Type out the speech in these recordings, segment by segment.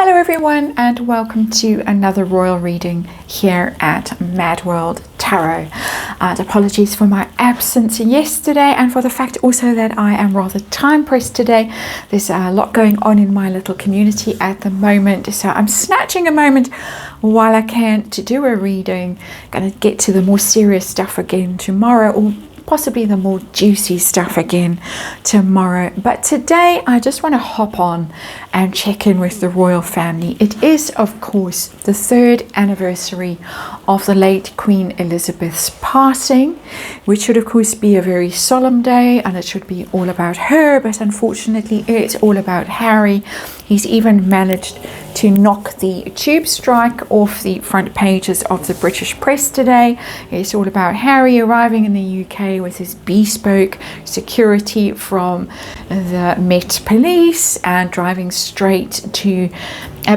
Hello everyone, and welcome to another royal reading here at MadWorldTarot. And apologies for my absence yesterday and for the fact also that I am rather time pressed today. There's a lot going on in my little community at the moment, so I'm snatching a moment while I can to do a reading. Gonna get to the more serious stuff again tomorrow, or possibly the more juicy stuff again tomorrow. But today I just want to hop on and check in with the royal family. It is, of course, the 3rd anniversary of the late Queen Elizabeth's passing, which should of course be a very solemn day, and it should be all about her, but unfortunately it's all about Harry. He's even managed to knock the tube strike off the front pages of the British press today. It's all about Harry arriving in the UK with his bespoke security from the Met Police and driving straight to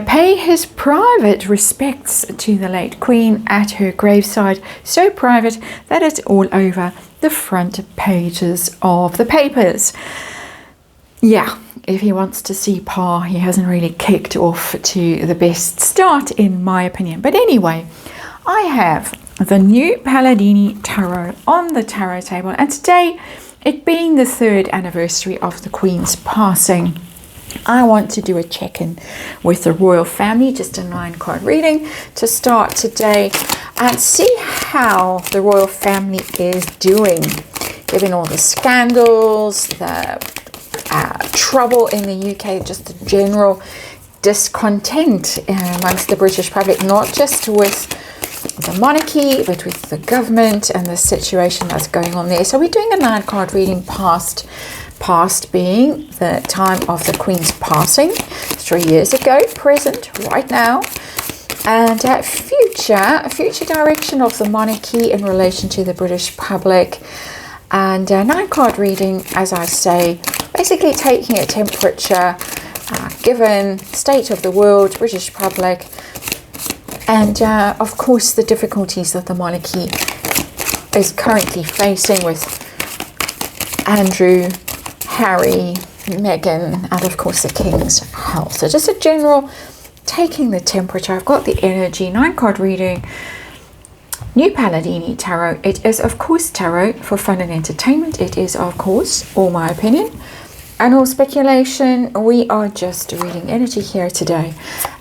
pay his private respects to the late Queen at her graveside. So private that it's all over the front pages of the papers. Yeah, if he wants to see Pa, he hasn't really kicked off to the best start, in my opinion. But anyway, I have the new Palladini Tarot on the tarot table, and today, it being the 3rd anniversary of the Queen's passing, I want to do a check-in with the royal family, just a 9-card reading to start today, and see how the royal family is doing, given all the scandals, the trouble in the UK, just the general discontent amongst the British public, not just with the monarchy, but with the government and the situation that's going on there. So we're doing a 9-card reading, past being the time of the Queen's passing 3 years ago, present right now, and future direction of the monarchy in relation to the British public. And a 9-card reading, as I say, basically taking a temperature given state of the world, British public, and of course the difficulties that the monarchy is currently facing with Andrew, Harry, Meghan, and of course the King's health. So just a general taking the temperature. I've got the energy. 9-card reading, new Palladini Tarot. It is of course tarot for fun and entertainment. It is of course all my opinion and all speculation. We are just reading energy here today,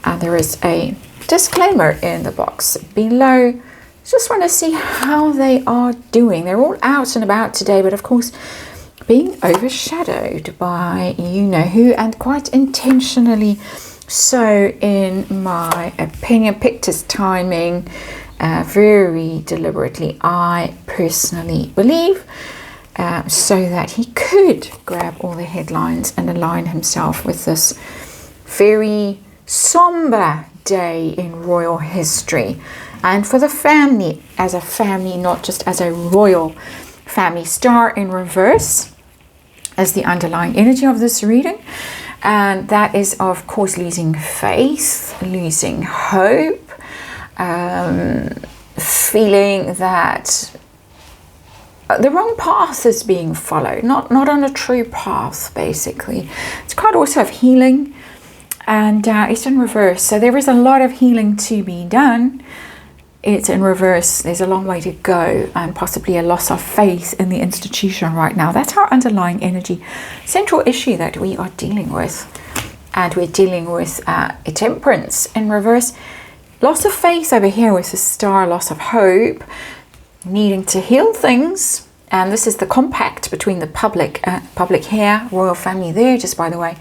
and there is a disclaimer in the box below. Just want to see how they are doing. They're all out and about today, but of course being overshadowed by you know who, and quite intentionally so, in my opinion. Picked his timing very deliberately, I personally believe, so that he could grab all the headlines and align himself with this very somber day in royal history. And for the family, as a family, not just as a royal family. Star in reverse as the underlying energy of this reading, and that is of course losing faith, losing hope, feeling that the wrong path is being followed, not on a true path, basically. It's card also of healing, and it's in reverse, so there is a lot of healing to be done. It's in reverse. There's a long way to go, and possibly a loss of faith in the institution right now. That's our underlying energy, central issue that we are dealing with. And we're dealing with a temperance in reverse. Loss of faith over here with the star, loss of hope, needing to heal things. And this is the compact between the public here, royal family there, just by the way.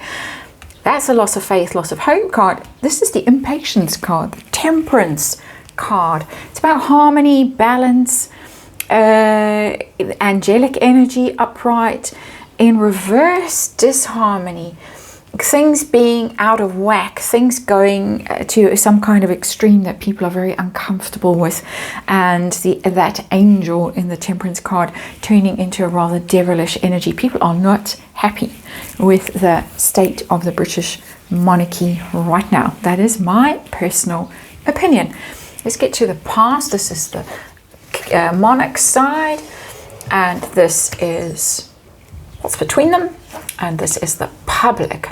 That's a loss of faith, loss of hope card. This is the impatience card, the temperance card. It's about harmony, balance, angelic energy, upright. In reverse, disharmony, things being out of whack, things going to some kind of extreme that people are very uncomfortable with, and that angel in the temperance card turning into a rather devilish energy. People are not happy with the state of the British monarchy right now. That is my personal opinion. Let's get to the past. This is the monarch side, and this is what's between them, and this is the public.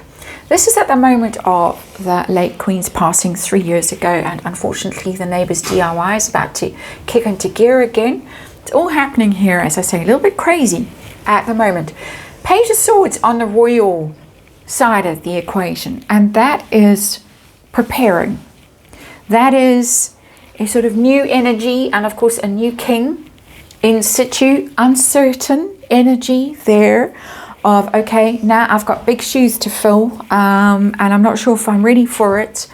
This is at the moment of the late Queen's passing 3 years ago, and unfortunately the neighbour's DIY is about to kick into gear again. It's all happening here, as I say, a little bit crazy at the moment. Page of Swords on the royal side of the equation, and that is preparing. That is a sort of new energy, and of course a new king in situ, uncertain energy there of, okay, now I've got big shoes to fill, and I'm not sure if I'm ready for it.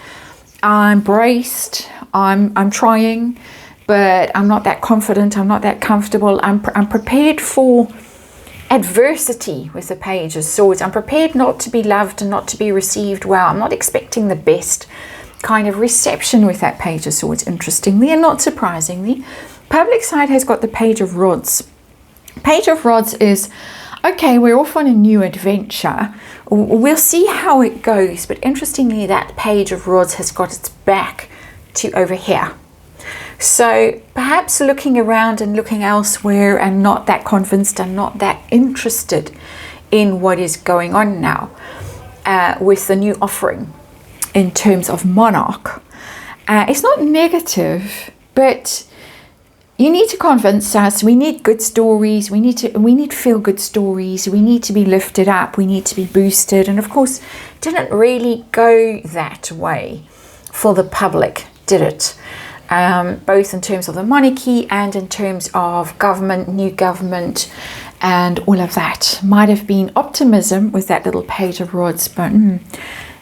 I'm braced, I'm trying, but I'm not that confident, I'm not that comfortable. I'm prepared for adversity with the Page of Swords. I'm prepared not to be loved and not to be received well. I'm not expecting the best kind of reception with that Page of Swords, interestingly and not surprisingly. Public side has got the Page of Rods. Page of Rods is, okay, we're off on a new adventure. We'll see how it goes. But interestingly, that Page of Rods has got its back to over here. So perhaps looking around and looking elsewhere and not that convinced and not that interested in what is going on now with the new offering in terms of monarch. It's not negative, but you need to convince us. We need good stories. We need feel good stories. We need to be lifted up. We need to be boosted. And of course, it didn't really go that way for the public, did it? Both in terms of the monarchy and in terms of government, new government, and all of that. Might have been optimism with that little Page of Rods, but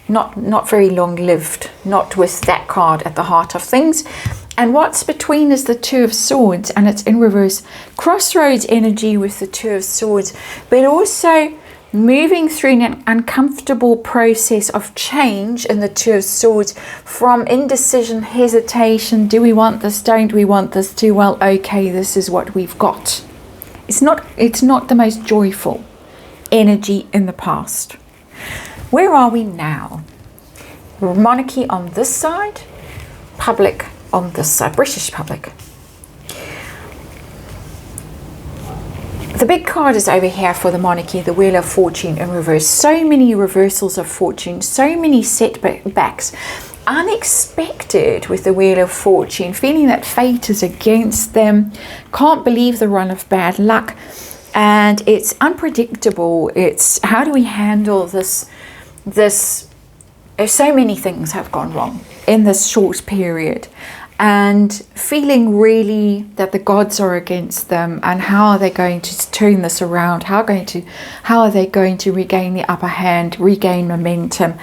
not very long lived, not with that card at the heart of things. And what's between is the Two of Swords, and it's in reverse. Crossroads energy with the Two of Swords, but also moving through an uncomfortable process of change in the Two of Swords, from indecision, hesitation. Do we want this? Don't we want this? Too well, okay, this is what we've got. It's not the most joyful energy in the past. Where are we now? Monarchy on this side, public on this side, British public. The big card is over here for the monarchy, the Wheel of Fortune in reverse. So many reversals of fortune, so many setbacks, unexpected with the Wheel of Fortune, feeling that fate is against them, can't believe the run of bad luck, and it's unpredictable. It's how do we handle this? So many things have gone wrong in this short period, and feeling really that the gods are against them, and how are they going to turn this around? How are they going to regain the upper hand, regain momentum,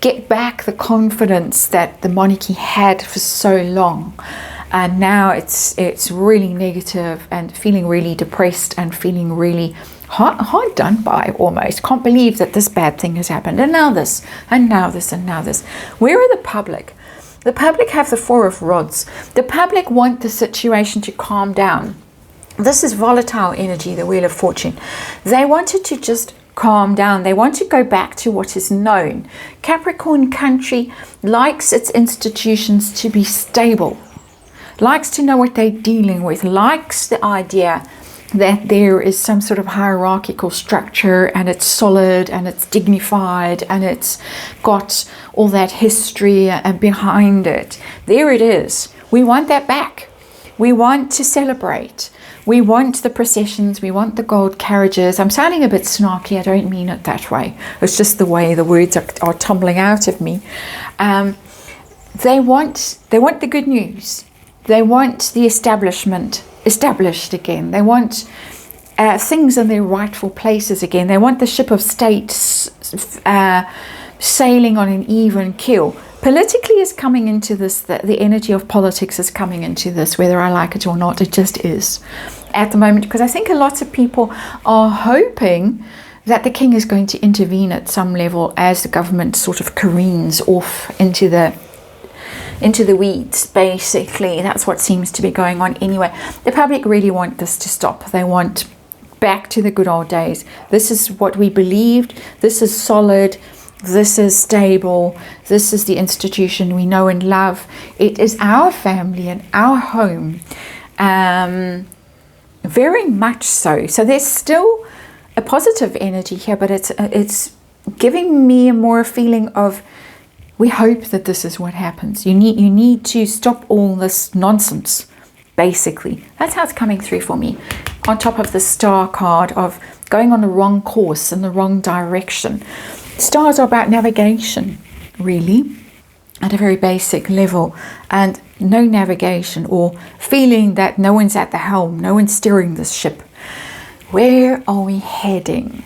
get back the confidence that the monarchy had for so long? And now it's really negative, and feeling really depressed, and feeling really hard done by almost. Can't believe that this bad thing has happened, and now this, and now this, and now this. Where are the public? The public have the Four of Rods. The public want the situation to calm down. This is volatile energy, the Wheel of Fortune. They wanted to just calm down. They want to go back to what is known. Capricorn country likes its institutions to be stable, likes to know what they're dealing with, likes the idea that there is some sort of hierarchical structure, and it's solid, and it's dignified, and it's got all that history behind it. There it is. We want that back. We want to celebrate. We want the processions. We want the gold carriages. I'm sounding a bit snarky. I don't mean it that way. It's just the way the words are tumbling out of me. They want the good news. They want the establishment established again. They want things in their rightful places again. They want the ship of state sailing on an even keel. Politically is coming into this, the energy of politics is coming into this, whether I like it or not. It just is at the moment, because I think a lot of people are hoping that the king is going to intervene at some level as the government sort of careens off into the weeds, basically. That's what seems to be going on anyway. The public really want this to stop. They want back to the good old days. This is what we believed. This is solid. This is stable. This is the institution we know and love. It is our family and our home. Very much so. So there's still a positive energy here, but it's giving me a more feeling of, we hope that this is what happens. You need to stop all this nonsense, basically. That's how it's coming through for me. On top of the star card of going on the wrong course in the wrong direction. Stars are about navigation, really, at a very basic level, and no navigation, or feeling that no one's at the helm, no one's steering this ship. Where are we heading?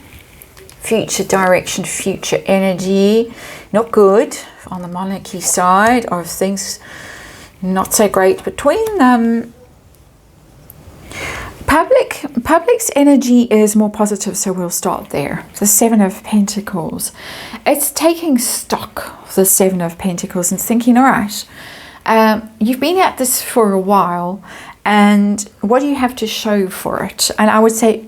Future direction, future energy, not good on the monarchy side, or things not so great between them. Public's energy is more positive, so we'll start there. The Seven of Pentacles. It's taking stock of the Seven of Pentacles and thinking, all right, you've been at this for a while, and what do you have to show for it? And I would say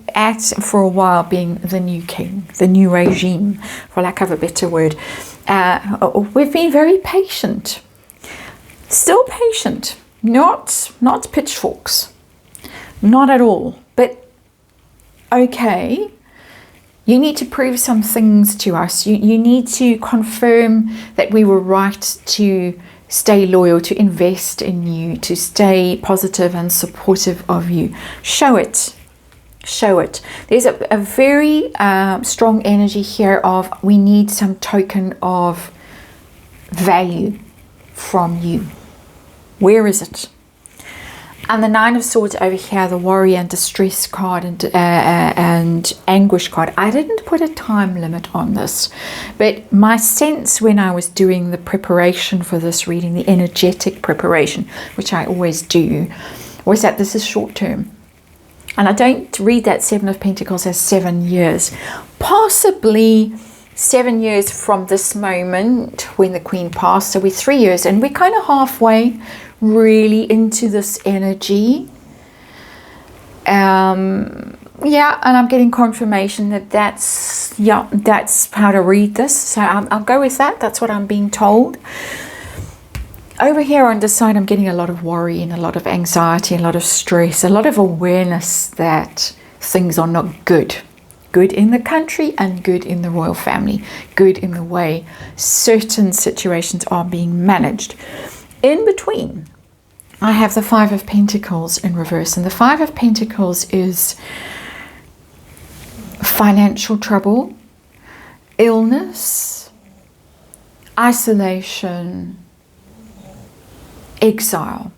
for a while being the new king, the new regime, for lack of a better word. We've been very patient. Still patient. Not pitchforks. Not at all. But okay, you need to prove some things to us. You need to confirm that we were right to stay loyal, to invest in you, to stay positive and supportive of you. Show it. Show it. There's a very strong energy here of, we need some token of value from you. Where is it? And the Nine of Swords over here, the worry and distress card and anguish card. I didn't put a time limit on this, but my sense when I was doing the preparation for this reading, the energetic preparation, which I always do, was that this is short term. And I don't read that Seven of Pentacles as 7 years. Possibly 7 years from this moment when the Queen passed. So we're 3 years, and we're kind of halfway really into this energy. Yeah, and I'm getting confirmation that that's how to read this. So I'll go with that. That's what I'm being told. Over here on this side, I'm getting a lot of worry and a lot of anxiety, a lot of stress, a lot of awareness that things are not good. Good in the country and good in the royal family. Good in the way certain situations are being managed. In between, I have the Five of Pentacles in reverse. And the Five of Pentacles is financial trouble, illness, isolation, exile.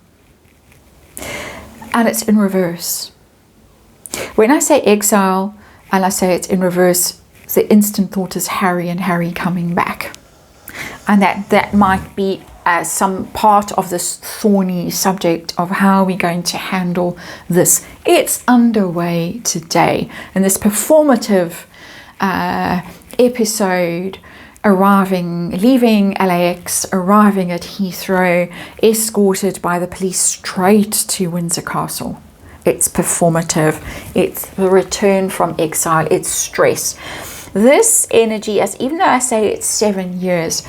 And it's in reverse. When I say exile and I say it's in reverse, the instant thought is Harry and Harry coming back. And that might be some part of this thorny subject of how we're going to handle this. It's underway today. And this performative episode, leaving LAX, arriving at Heathrow, escorted by the police straight to Windsor Castle. It's performative. It's the return from exile. It's stress. This energy, as even though I say it's 7 years,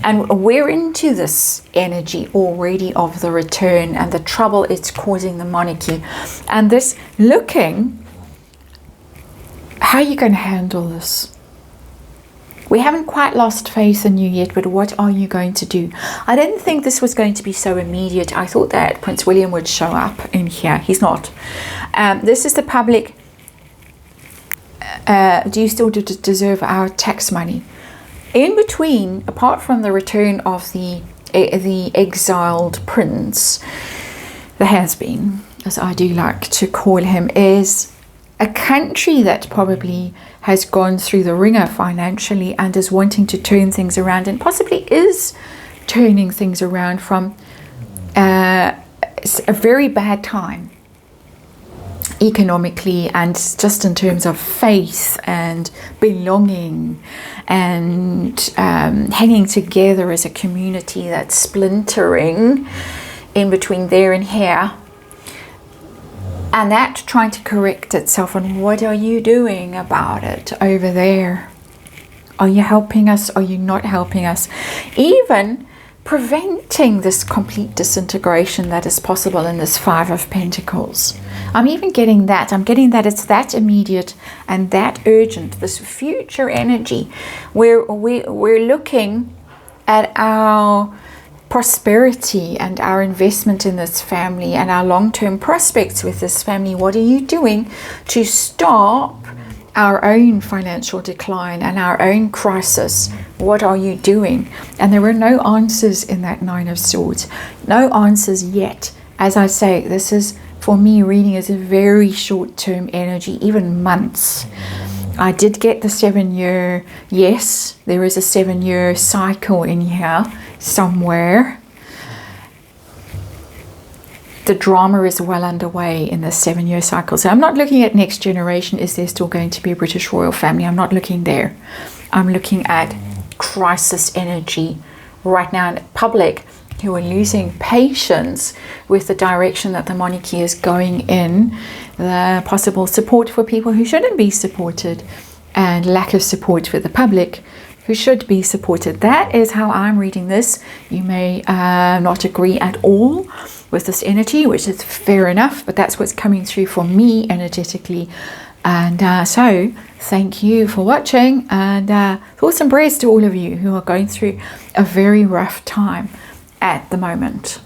and we're into this energy already of the return and the trouble it's causing the monarchy, and this looking, how are you going to handle this? We haven't quite lost faith in you yet, but what are you going to do? I didn't think this was going to be so immediate. I thought that Prince William would show up in here. He's not. This is the public. Do you still deserve our tax money? In between, apart from the return of the exiled prince, the has-been, as I do like to call him, is a country that probably has gone through the ringer financially and is wanting to turn things around, and possibly is turning things around from a very bad time economically, and just in terms of faith and belonging and hanging together as a community that's splintering in between there and here. And that trying to correct itself. And what are you doing about it over there? Are you helping us? Are you not helping us? Even preventing this complete disintegration that is possible in this Five of Pentacles. I'm even getting that. I'm getting that it's that immediate and that urgent, this future energy where we're looking at our prosperity and our investment in this family and our long-term prospects with this family. What are you doing to stop our own financial decline and our own crisis? What are you doing? And there were no answers in that Nine of Swords. No answers yet. As I say, this is, for me, reading is a very short-term energy, even months. I did get the 7-year, yes, there is a 7-year cycle in here somewhere. The drama is well underway in the 7-year cycle. So I'm not looking at next generation. Is there still going to be a British royal family? I'm not looking there. I'm looking at crisis energy right now in public who are losing patience with the direction that the monarchy is going in, the possible support for people who shouldn't be supported, and lack of support for the public who should be supported. That is how I'm reading this. You may not agree at all with this energy, which is fair enough, but that's what's coming through for me energetically. And so thank you for watching, and thoughts and prayers to all of you who are going through a very rough time at the moment.